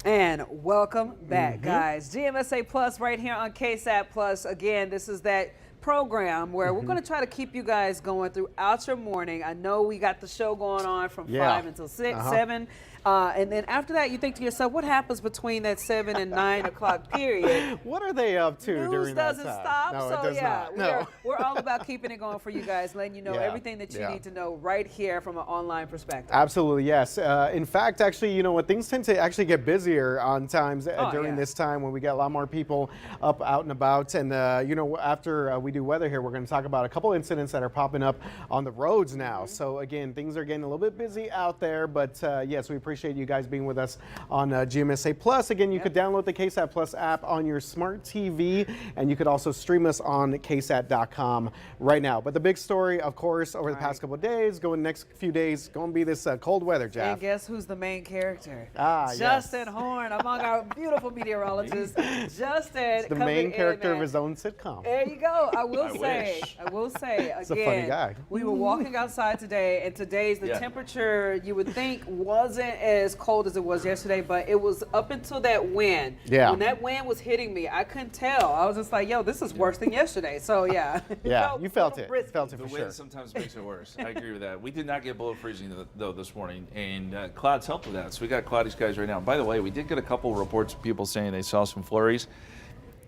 And welcome back, guys. GMSA Plus right here on KSAT Plus. Again, this is that program where we're going to try to keep you guys going throughout your morning. I know we got the show going on from 5 until 6, 7. And then after that, you think to yourself, what happens between that 7 and 9 o'clock period? What are they up to News during that doesn't time? stop. No, So it does yeah, not. No. we're all about keeping it going for you guys, letting you know everything that you need to know right here from an online perspective. Absolutely, yes. In fact, actually, you know what, things tend to actually get busier on times during this time when we get a lot more people up, out and about. And you know, after we do weather here, we're going to talk about a couple incidents that are popping up on the roads now. So again, things are getting a little bit busy out there, but yes, we appreciate you guys being with us on GMSA Plus. Again, you could download the KSAT Plus app on your smart TV, and you could also stream us on KSAT.com right now. But the big story, of course, over the past couple of days, going next few days, going to be this cold weather, Jeff. And guess who's the main character? Justin Justin Horn, among our beautiful meteorologists. Justin, the main character of his own sitcom. There you go. I will say, again, He's a funny guy. We were walking outside today, and today's the temperature you would think wasn't as cold as it was yesterday, but it was up until that wind. Yeah. When that wind was hitting me, I couldn't tell. I was just like, yo, this is worse than yesterday. So yeah. Yeah, you felt it. Felt it The for wind sure. sometimes makes it worse. I agree with that. We did not get below freezing though this morning, and clouds helped with that. So we got cloudy skies right now. By the way, we did get a couple reports of people saying they saw some flurries.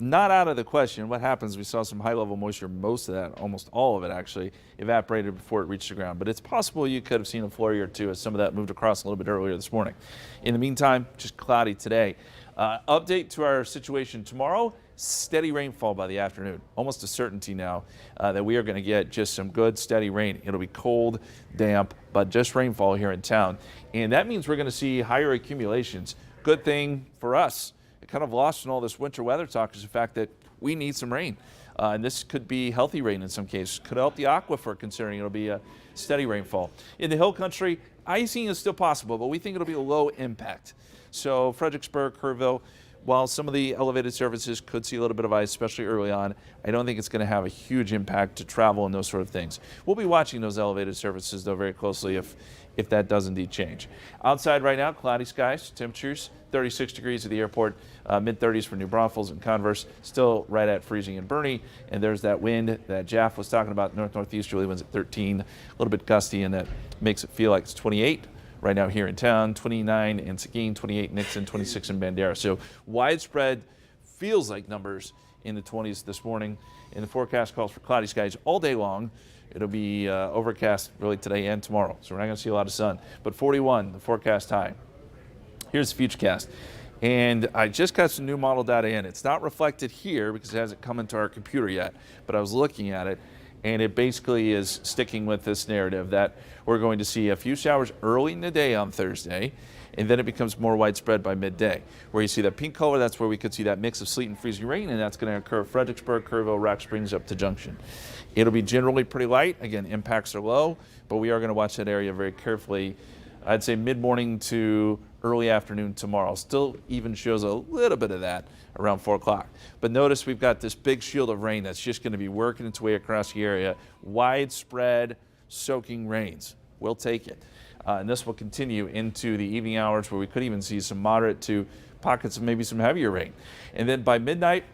Not out of the question. What happens? We saw some high-level moisture. Most of that, almost all of it, actually evaporated before it reached the ground. But it's possible you could have seen a flurry or two as some of that moved across a little bit earlier this morning. In the meantime, just cloudy today. Update to our situation tomorrow. Steady rainfall by the afternoon. Almost a certainty now that we are going to get just some good steady rain. It'll be cold, damp, but just rainfall here in town. And that means we're going to see higher accumulations. Good thing for us. It kind of lost in all this winter weather talk is the fact that we need some rain. And this could be healthy rain in some cases. Could help the aquifer considering it'll be a steady rainfall. In the hill country, icing is still possible, but we think it'll be a low impact. So Fredericksburg, Kerrville, while some of the elevated surfaces could see a little bit of ice, especially early on, I don't think it's going to have a huge impact to travel and those sort of things. We'll be watching those elevated surfaces, though, very closely if that does indeed change. Outside right now, cloudy skies, temperatures 36 degrees at the airport, mid-30s for New Braunfels and Converse, still right at freezing in Bernie. And there's that wind that Jeff was talking about, north-northeasterly winds at 13, a little bit gusty, and that makes it feel like it's 28. Right now here in town, 29 in Seguin, 28 in Nixon, 26 in Bandera. So widespread feels like numbers in the 20s this morning. And the forecast calls for cloudy skies all day long. It'll be overcast really today and tomorrow. So we're not going to see a lot of sun. But 41, the forecast high. Here's the futurecast. And I just got some new model data in. It's not reflected here because it hasn't come into our computer yet. But I was looking at it. And it basically is sticking with this narrative that we're going to see a few showers early in the day on Thursday, and then it becomes more widespread by midday. Where you see that pink color, that's where we could see that mix of sleet and freezing rain, and that's going to occur at Fredericksburg, Kerrville, Rock Springs up to Junction. It'll be generally pretty light. Again, impacts are low, but we are going to watch that area very carefully. I'd say mid-morning to early afternoon tomorrow. Still even shows a little bit of that around 4 o'clock. But notice we've got this big shield of rain that's just going to be working its way across the area. Widespread soaking rains. We'll take it. And this will continue into the evening hours where we could even see some moderate to pockets of maybe some heavier rain. And then by midnight,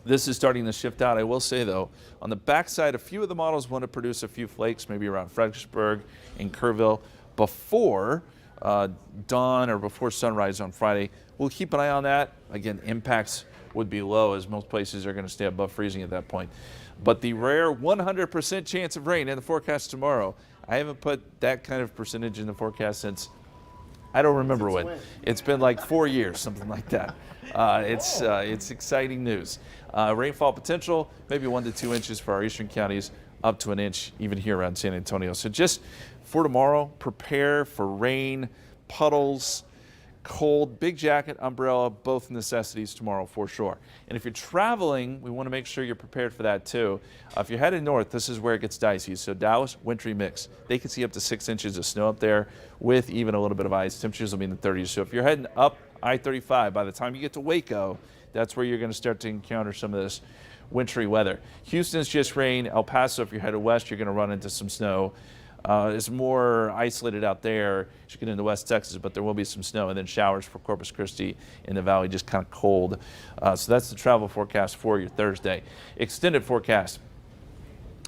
this is starting to shift out. I will say, though, on the backside, a few of the models want to produce a few flakes, maybe around Fredericksburg and Kerrville before dawn or before sunrise on Friday. We'll keep an eye on that. Again, impacts would be low as most places are going to stay above freezing at that point. But the rare 100% chance of rain in the forecast tomorrow, I haven't put that kind of percentage in the forecast since I don't remember when. It's been like 4 years, something like that. It's exciting news. Rainfall potential, maybe 1 to 2 inches for our eastern counties, up to an inch even here around San Antonio. So just for tomorrow, prepare for rain, puddles, cold, big jacket, umbrella, both necessities tomorrow for sure. And if you're traveling, we want to make sure you're prepared for that too. If you're headed north, this is where it gets dicey. So Dallas, wintry mix. They can see up to 6 inches of snow up there with even a little bit of ice. Temperatures will be in the 30s. So if you're heading up I-35, by the time you get to Waco, that's where you're going to start to encounter some of this wintry weather. Houston's just rain. El Paso, if you're headed west, you're going to run into some snow. It's more isolated out there as you get into West Texas, but there will be some snow and then showers for Corpus Christi in the valley, just kind of cold. So that's the travel forecast for your Thursday. Extended forecast.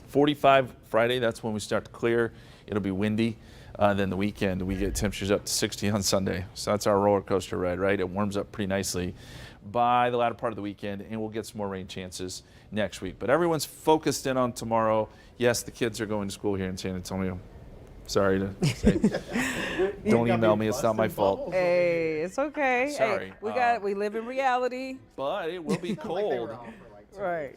45 Friday, that's when we start to clear. It'll be windy. Then the weekend, we get temperatures up to 60 on Sunday. So that's our roller coaster ride, right? It warms up pretty nicely by the latter part of the weekend, and we'll get some more rain chances next week. But everyone's focused in on tomorrow. Yes, the kids are going to school here in San Antonio. Sorry to say. Don't email me. It's not my fault. Hey, it's okay. Sorry. Hey, we live in reality. But it will be cold. Right.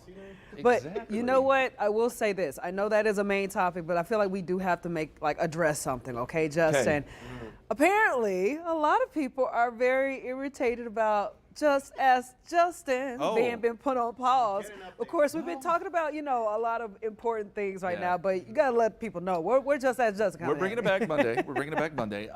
Exactly. But you know what? I will say this. I know that is a main topic, but I feel like we do have to address something, okay, Justin? Okay. Apparently, a lot of people are very irritated about Just Ask Justin being put on pause. Of course, we've been talking about, a lot of important things right now, but you got to let people know. We're Just Ask Justin. We're bringing it back Monday.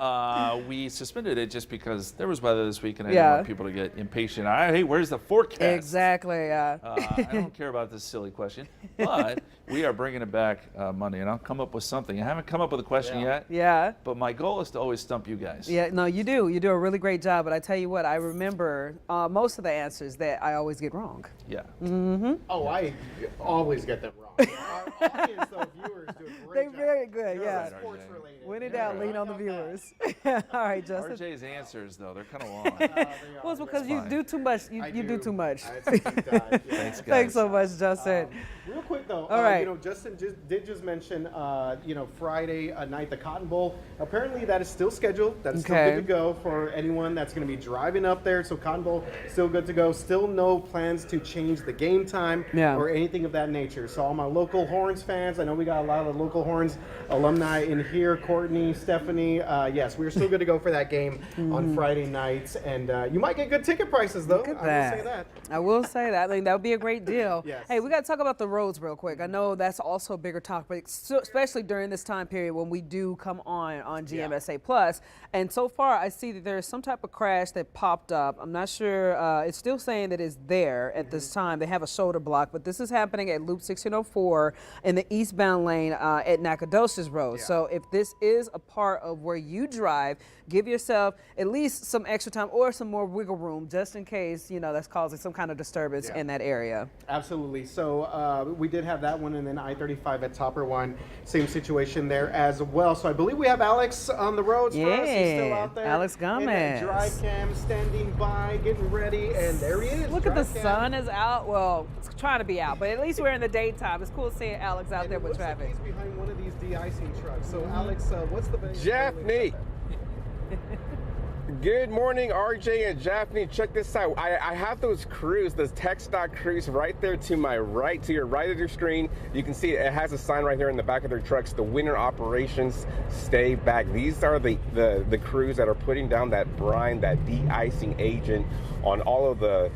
We suspended it just because there was weather this week, and I didn't want people to get impatient. Hey, where's the forecast? Exactly. I don't care about this silly question, but we are bringing it back Monday, and I'll come up with something. I haven't come up with a question yet. Yeah. But my goal is to always stump you guys. Yeah, no, you do. You do a really great job, but I tell you what, I remember most of the answers that I always get wrong. Yeah. Mm-hmm. Oh, I always get them wrong. Our audience, though, viewers do a great job. They're very good, yeah. Sports related. When in doubt, lean on the viewers. All right, Justin. RJ's answers, though, they're kind of long. Well, it's because you do too much. You do too much. Thanks, guys. Thanks so much, Justin. Real quick, though, all right. Justin did just mention, Friday night, the Cotton Bowl. Apparently, that is still scheduled. That's still good to go for anyone that's going to be driving up there. So Cotton Bowl, still good to go. Still no plans to change the game time or anything of that nature. So all my local Horns fans, I know we got a lot of local Horns alumni in here. Courtney, Stephanie, yes, we're still good to go for that game on Friday nights. And you might get good ticket prices, though. I will say that. I mean, that would be a great deal. Yes. Hey, we got to talk about the roads real quick. I know that's also a bigger topic, especially during this time period when we do come on GMSA Plus. And so far, I see that there's some type of crash that popped up. I'm not sure. It's still saying that it's there at this time. They have a shoulder block, but this is happening at Loop 1604 in the eastbound lane at Nacogdoches Road. So if this is a part of where you drive, give yourself at least some extra time or some more wiggle room just in case, that's causing some kind of disturbance in that area. Absolutely. So we did have that one, and then I-35 at Topper 1, same situation there as well. So I believe we have Alex on the roads for us. He's still out there. Alex Gomez. Drive cam standing by, getting ready, and there he is. Look at the sun is out. Well, it's trying to be out, but at least we're in the daytime. It's cool seeing Alex out there with traffic. Like he's behind one of these de-icing trucks. So Alex, what's the best? Jaffney. Good morning, RJ and Jaffney. Check this out. I have those crews, those TxDOT crews right there to my right, to your right of your screen. You can see it has a sign right here in the back of their trucks. The winter operations stay back. These are the crews that are putting down that brine, that de-icing agent on all of the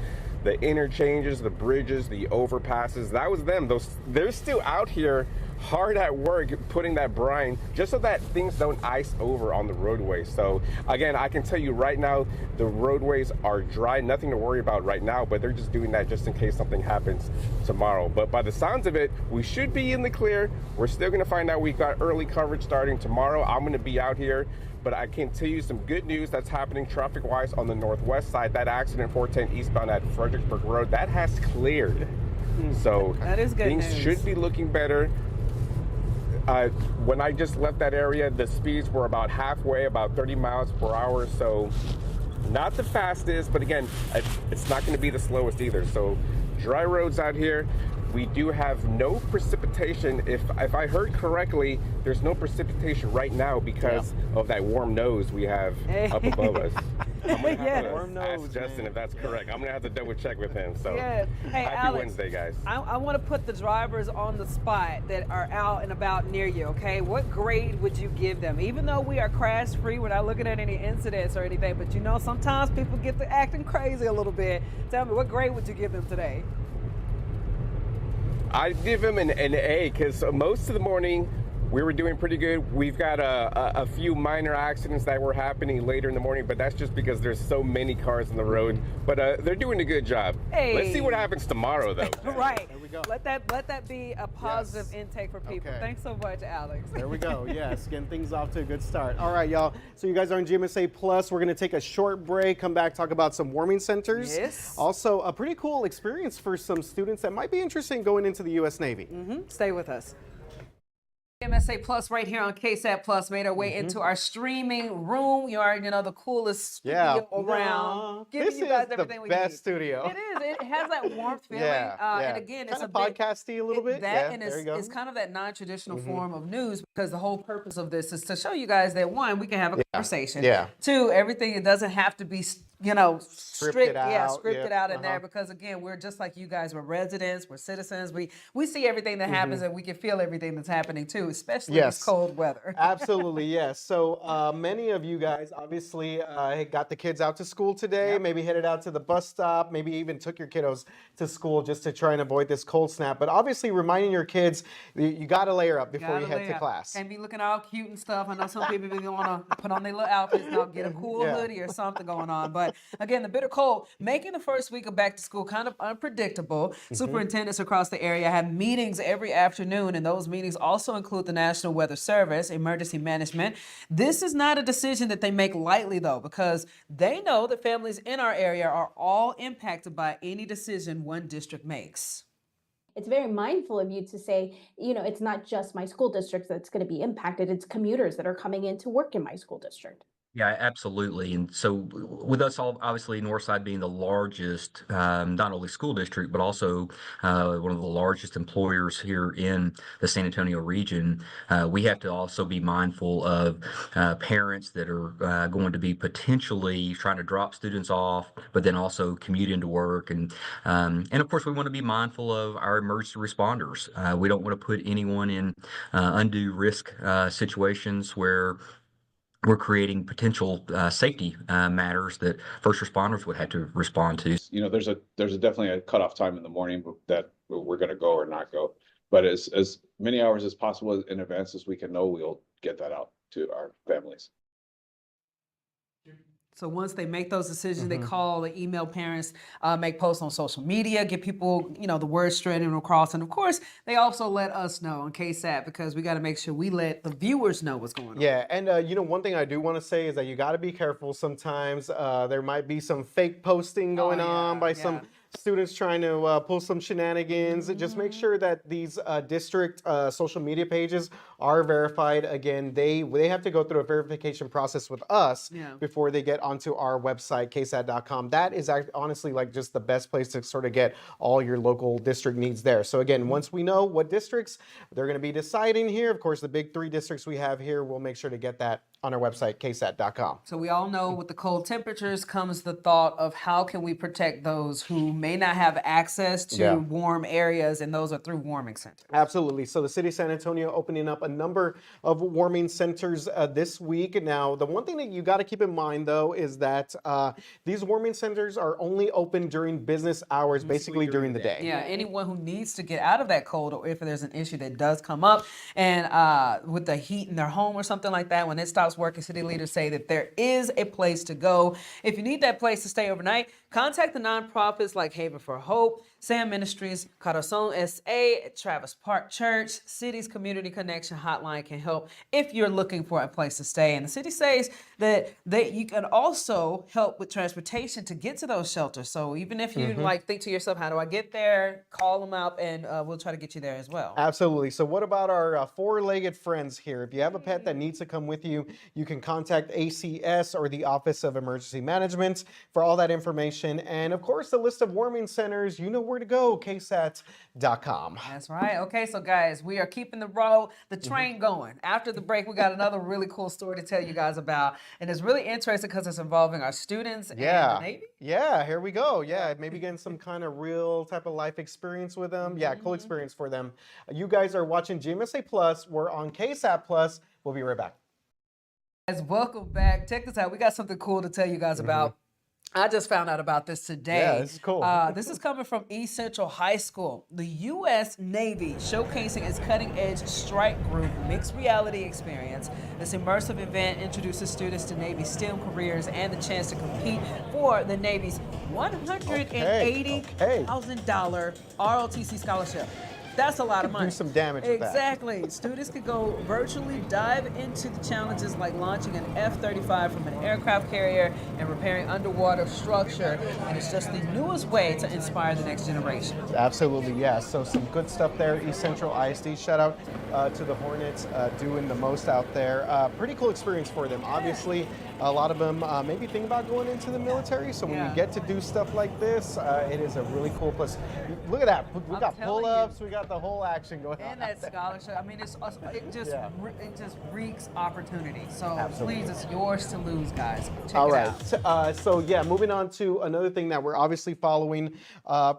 interchanges, the bridges, the overpasses. That was them. They're still out here hard at work putting that brine just so that things don't ice over on the roadway. So again, I can tell you right now, the roadways are dry, nothing to worry about right now, but they're just doing that just in case something happens tomorrow. But by the sounds of it, we should be in the clear. We're still going to find out. We've got early coverage starting tomorrow. I'm going to be out here, but I can tell you some good news that's happening traffic-wise on the northwest side. That accident 410 eastbound at Fredericksburg Road, that has cleared. So that is good things news. Should be looking better. When I just left that area, the speeds were about halfway, about 30 miles per hour. So not the fastest, but again, it's not going to be the slowest either. So dry roads out here. We do have no precipitation. If I heard correctly, there's no precipitation right now because of that warm nose we have up above us. I'm gonna have to ask Justin if that's correct. I'm gonna have to double check with him. So Hey, happy Alex, Wednesday, guys. I want to put the drivers on the spot that are out and about near you, okay? What grade would you give them? Even though we are crash free, we're not looking at any incidents or anything, but sometimes people get to acting crazy a little bit. Tell me, what grade would you give them today? I'd give him an A because most of the morning we were doing pretty good. We've got a few minor accidents that were happening later in the morning, but that's just because there's so many cars on the road. But they're doing a good job. Hey. Let's see what happens tomorrow, though. Right. There we go. Let that be a positive intake for people. Okay. Thanks so much, Alex. There we go. Yes, getting things off to a good start. All right, y'all. So you guys are on GMSA Plus. We're going to take a short break, come back, talk about some warming centers. Yes. Also, a pretty cool experience for some students that might be interested in going into the U.S. Navy. Stay with us. GMSA Plus right here on KSAT Plus made our way into our streaming room. You already know the coolest studio around. Giving you guys everything we need. This is the best studio. It is. It has that warmth feeling. And again, it's kind a of podcasty a little bit. And there you go. it's kind of that non-traditional form of news, because the whole purpose of this is to show you guys that, one, we can have a conversation. Yeah. Two, everything, it doesn't have to be, scripted out in there, because again, we're just like you guys. We're residents, we're citizens. We see everything that happens, and we can feel everything that's happening too, especially in this cold weather. Absolutely, yes. So many of you guys obviously got the kids out to school today, maybe headed out to the bus stop, maybe even took your kiddos to school just to try and avoid this cold snap. But obviously reminding your kids, you got to layer up before you head to class. Can't be looking all cute and stuff. I know some people want to put on their little outfits now, get a cool hoodie or something going on. But again, the bitter cold, making the first week of back to school kind of unpredictable. Superintendents across the area have meetings every afternoon, and those meetings also include the National Weather Service, emergency management. This is not a decision that they make lightly, though, because they know that families in our area are all impacted by any decision one district makes. It's very mindful of you to say, it's not just my school district that's going to be impacted. It's commuters that are coming in to work in my school district. Yeah, absolutely. And so with us all, obviously Northside being the largest, not only school district, but also one of the largest employers here in the San Antonio region, we have to also be mindful of parents that are going to be potentially trying to drop students off, but then also commute into work. And of course, we want to be mindful of our emergency responders. We don't want to put anyone in undue risk situations where we're creating potential safety matters that first responders would have to respond to. There's definitely a cutoff time in the morning that we're going to go or not go. But as many hours as possible in advance as we can know, we'll get that out to our families. So once they make those decisions, they call, they email parents, make posts on social media, get people, the word spreading across. And of course, they also let us know on KSAT, because we got to make sure we let the viewers know what's going on. Yeah, and one thing I do want to say is that you got to be careful sometimes. There might be some fake posting going on by some students trying to pull some shenanigans. Just make sure that these district social media pages are verified. Again, they have to go through a verification process with us before they get onto our website, ksat.com. That is honestly like just the best place to sort of get all your local district needs there. So again, once we know what districts they're going to be deciding here, of course, the big 3 districts we have here, we'll make sure to get that on our website, ksat.com. So we all know with the cold temperatures comes the thought of how can we protect those who may not have access to warm areas, and those are through warming centers. Absolutely. So the city of San Antonio opening up a number of warming centers this week. Now, the one thing that you got to keep in mind, though, is that these warming centers are only open during business hours, basically during the day. Yeah, anyone who needs to get out of that cold, or if there's an issue that does come up, and with the heat in their home or something like that, when it stops working, city leaders say that there is a place to go. If you need that place to stay overnight, contact the nonprofits like Haven for Hope, Sam Ministries, Corazon SA, Travis Park Church. City's Community Connection Hotline can help if you're looking for a place to stay. And the city says that you can also help with transportation to get to those shelters. So even if you think to yourself, how do I get there? Call them up, and we'll try to get you there as well. Absolutely. So what about our 4-legged friends here? If you have a pet that needs to come with you, you can contact ACS or the Office of Emergency Management for all that information. And of course, the list of warming centers, you know where to go, ksat.com. That's right. Okay, so guys, we are keeping the train going. After the break, we got another really cool story to tell you guys about. And it's really interesting because it's involving our students and the Navy. Yeah, here we go. Yeah, maybe getting some kind of real type of life experience with them. Yeah, cool experience for them. You guys are watching GMSA Plus. We're on KSAT Plus. We'll be right back. Guys, welcome back. Check this out. We got something cool to tell you guys about. I just found out about this today. Yeah, this is cool. This is coming from East Central High School. The U.S. Navy showcasing its cutting-edge strike group mixed reality experience. This immersive event introduces students to Navy STEM careers and the chance to compete for the Navy's $180,000 ROTC scholarship. That's a lot of money. Do some damage with that. Exactly. Students could go virtually dive into the challenges like launching an F-35 from an aircraft carrier and repairing underwater structure. And it's just the newest way to inspire the next generation. Absolutely, yes. So some good stuff there. East Central ISD, shout out to the Hornets doing the most out there. Pretty cool experience for them. Obviously, a lot of them maybe think about going into the military. So when you get to do stuff like this, it is a really cool place. Look at that. We got pull-ups. We got the whole action going on. And that scholarship. I mean, it just reeks opportunity. So Absolutely. please, it's yours to lose, guys. Check All it right. out. So yeah, moving on to another thing that we're obviously following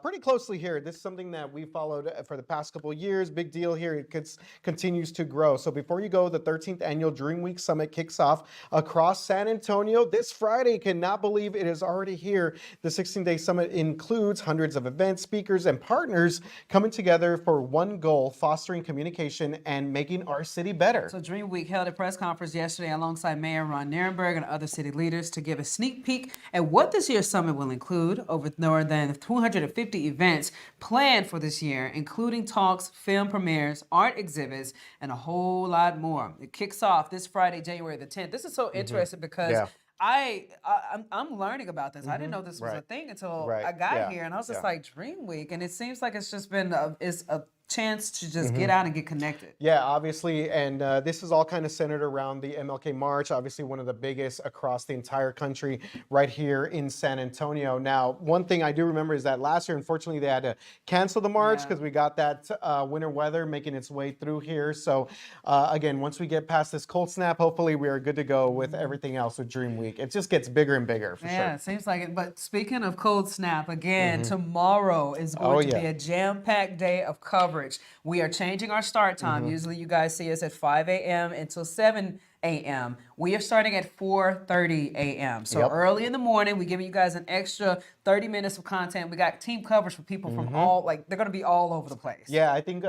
pretty closely here. This is something that we followed for the past couple of years. Big deal here. It continues to grow. So before you go, the 13th annual DreamWeek Summit kicks off across San Antonio this Friday. Cannot believe it is already here. The 16-day summit includes hundreds of events, speakers, and partners coming together for one goal: fostering communication and making our city better. So DreamWeek held a press conference yesterday alongside Mayor Ron Nirenberg and other city leaders to give a sneak peek at what this year's summit will include. Over more than 250 events planned for this year, including talks, film premieres, art exhibits, and a whole lot more. It kicks off this Friday, January the 10th. This is so interesting because I'm learning about this. I didn't know this was a thing until I got here, and I was just like, DreamWeek, and it seems like it's just been a chance to just get out and get connected. Yeah, obviously, and this is all kind of centered around the MLK March, obviously one of the biggest across the entire country right here in San Antonio. Now, one thing I do remember is that last year, unfortunately, they had to cancel the march because we got that winter weather making its way through here. So again, once we get past this cold snap, hopefully we are good to go with everything else with DreamWeek. It just gets bigger and bigger, for sure. Yeah, it seems like it. But speaking of cold snap, again, tomorrow is going to be a jam-packed day of coverage. We are changing our start time. Usually you guys see us at 5 a.m. until 7 a.m. We are starting at 4:30 a.m. So early in the morning, we're giving you guys an extra 30 minutes of content. We got team coverage for people from all, they're going to be all over the place. Yeah, I think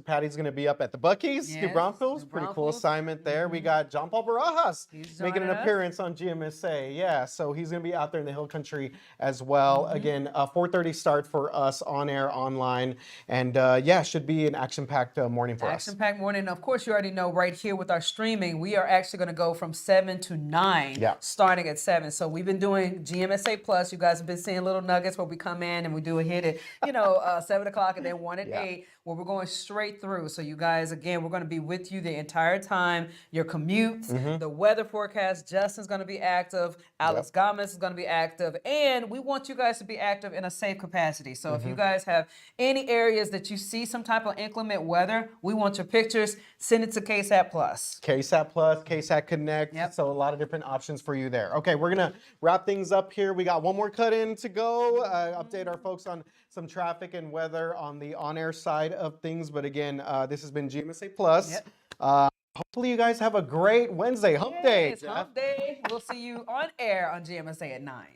Patty's going to be up at the Buc-ee's, New Braunfels. Pretty cool assignment there. We got John Paul Barajas making an appearance on GMSA. Yeah, so he's going to be out there in the Hill Country as well. Again, 4:30 start for us on air, online. And yeah, should be an action-packed morning for us. Action-packed morning. Of course, you already know right here with our streaming, we are actually going to go from 7 to 9, starting at 7. So we've been doing GMSA Plus. You guys have been seeing little nuggets where we come in and we do a hit at 7 o'clock and then 1 at 8, where we're going straight through. So you guys, again, we're going to be with you the entire time. Your commutes, the weather forecast. Justin's going to be active. Alex Gomez is going to be active. And we want you guys to be active in a safe capacity. So if you guys have any areas that you see some type of inclement weather, we want your pictures. Send it to KSAT Plus. KSAT Plus, KSAT Connect. So a lot of different options for you there. Okay, we're going to wrap things up here. We got one more cut in to go. Update our folks on some traffic and weather on the on-air side of things. But again, this has been GMSA Plus. Hopefully you guys have a great Wednesday. Hump Day. It's Hump Day. We'll see you on air on GMSA at 9.